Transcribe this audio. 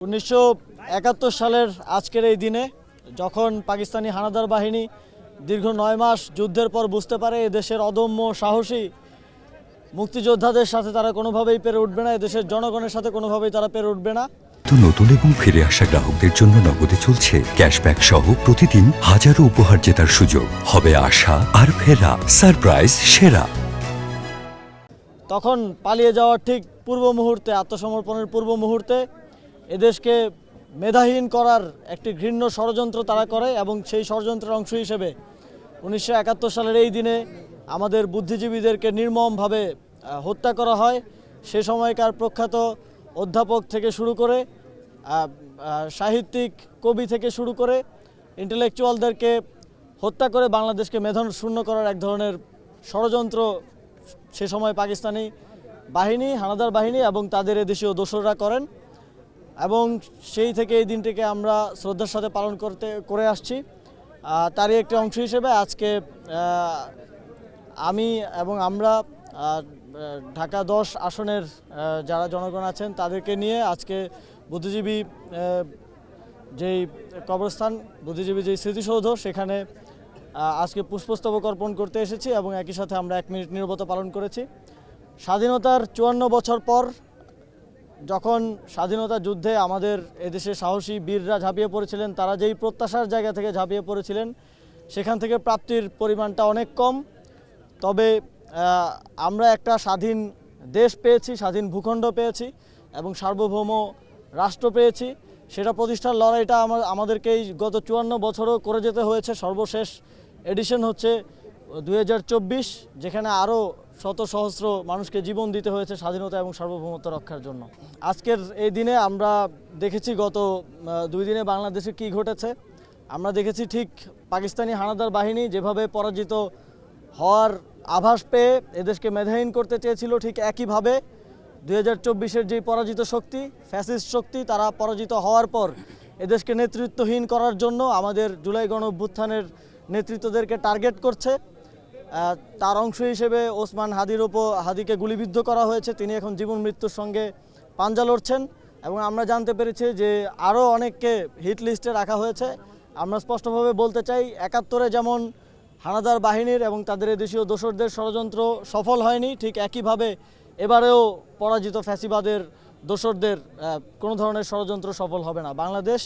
1971 সালের আজকের এই দিনে যখন পাকিস্তানি হানাদার বাহিনী দীর্ঘ 9 মাস যুদ্ধের পর বুঝতে পারে এদেশের অদম্য সাহসী মুক্তিযোদ্ধাদের সাথে তারা কোনোভাবেই পেরে উঠবে না, এদেশের জনগণের সাথে কোনোভাবেই তারা পেরে উঠবে না। তো নতুন এবং ফিরে আসা গ্রাহকদের জন্য নগদে চলছে ক্যাশব্যাক সহ প্রতিদিন হাজারো উপহার জেতার সুযোগ। হবে আশা আর ফেরা, সারপ্রাইজ সেরা। তখন পালিয়ে যাওয়ার ঠিক পূর্ব মুহূর্তে, আত্মসমর্পণের পূর্ব মুহূর্তে এদেশকে মেধাহীন করার একটি ঘৃণ্য ষড়যন্ত্র তারা করে এবং সেই ষড়যন্ত্রের অংশ হিসেবে 1971 সালের এই দিনে আমাদের বুদ্ধিজীবীদেরকে নির্মমভাবে হত্যা করা হয়। সে সময়কার প্রখ্যাত অধ্যাপক থেকে শুরু করে সাহিত্যিক, কবি থেকে শুরু করে ইন্টেলেকচুয়ালদেরকে হত্যা করে বাংলাদেশকে মেধাশূন্য করার এক ধরনের ষড়যন্ত্র সে সময় পাকিস্তানি বাহিনী, হানাদার বাহিনী এবং তাদের এদেশীয় দোসররা করেন এবং সেই থেকে এই দিনটিকে আমরা শ্রদ্ধার সাথে পালন করে আসছি। তারই একটি অংশ হিসেবে আজকে আমি এবং আমরা ঢাকা 10 আসনের যারা জনগণ আছেন তাদেরকে নিয়ে আজকে বুদ্ধিজীবী যেই কবরস্থান, বুদ্ধিজীবী যেই স্মৃতিসৌধ, সেখানে আজকে পুষ্পস্তবক অর্পণ করতে এসেছি এবং একই সাথে আমরা 1 মিনিট নীরবতা পালন করেছি। স্বাধীনতার 54 বছর পর যখন স্বাধীনতা যুদ্ধে আমাদের এদেশে সাহসী বীররা ঝাঁপিয়ে পড়েছিলেন, তারা যেই প্রত্যাশার জায়গা থেকে ঝাঁপিয়ে পড়েছিলেন সেখান থেকে প্রাপ্তির পরিমাণটা অনেক কম। তবে আমরা একটা স্বাধীন দেশ পেয়েছি, স্বাধীন ভূখণ্ড পেয়েছি এবং সার্বভৌম রাষ্ট্র পেয়েছি। সেটা প্রতিষ্ঠার লড়াইটা আমাদেরকে এই গত 54 বছরও করে যেতে হয়েছে। সর্বশেষ এডিশন হচ্ছে 2024, যেখানে আরও শত সহস্র মানুষকে জীবন দিতে হয়েছে স্বাধীনতা এবং সার্বভৌমত্ব রক্ষার জন্য। আজকের এই দিনে আমরা দেখেছি গত 2 দিনে বাংলাদেশে কি ঘটেছে। আমরা দেখেছি ঠিক পাকিস্তানি হানাদার বাহিনী যেভাবে পরাজিত হওয়ার আভাস পেয়ে এদেশকে মেধাহীন করতে চেয়েছিল, ঠিক একইভাবে 2024-এর যে পরাজিত শক্তি, ফ্যাসিস্ট শক্তি, তারা পরাজিত হওয়ার পর এদেশকে নেতৃত্বহীন করার জন্য আমাদের জুলাই গণঅভ্যুত্থানের নেতৃত্বদেরকে টার্গেট করছে। তার অংশ হিসেবে ওসমান হাদিকে গুলিবিদ্ধ করা হয়েছে। তিনি এখন জীবন মৃত্যুর সঙ্গে পাঞ্জা লড়ছেন এবং আমরা জানতে পেরেছি যে আরও অনেককে হিট লিস্টে রাখা হয়েছে। আমরা স্পষ্টভাবে বলতে চাই, 71-এ যেমন হানাদার বাহিনীর এবং তাদের দেশীয় দোসরদের ষড়যন্ত্র সফল হয়নি, ঠিক একইভাবে এবারেও পরাজিত ফ্যাসিবাদের দোসরদের কোনো ধরনের ষড়যন্ত্র সফল হবে না। বাংলাদেশ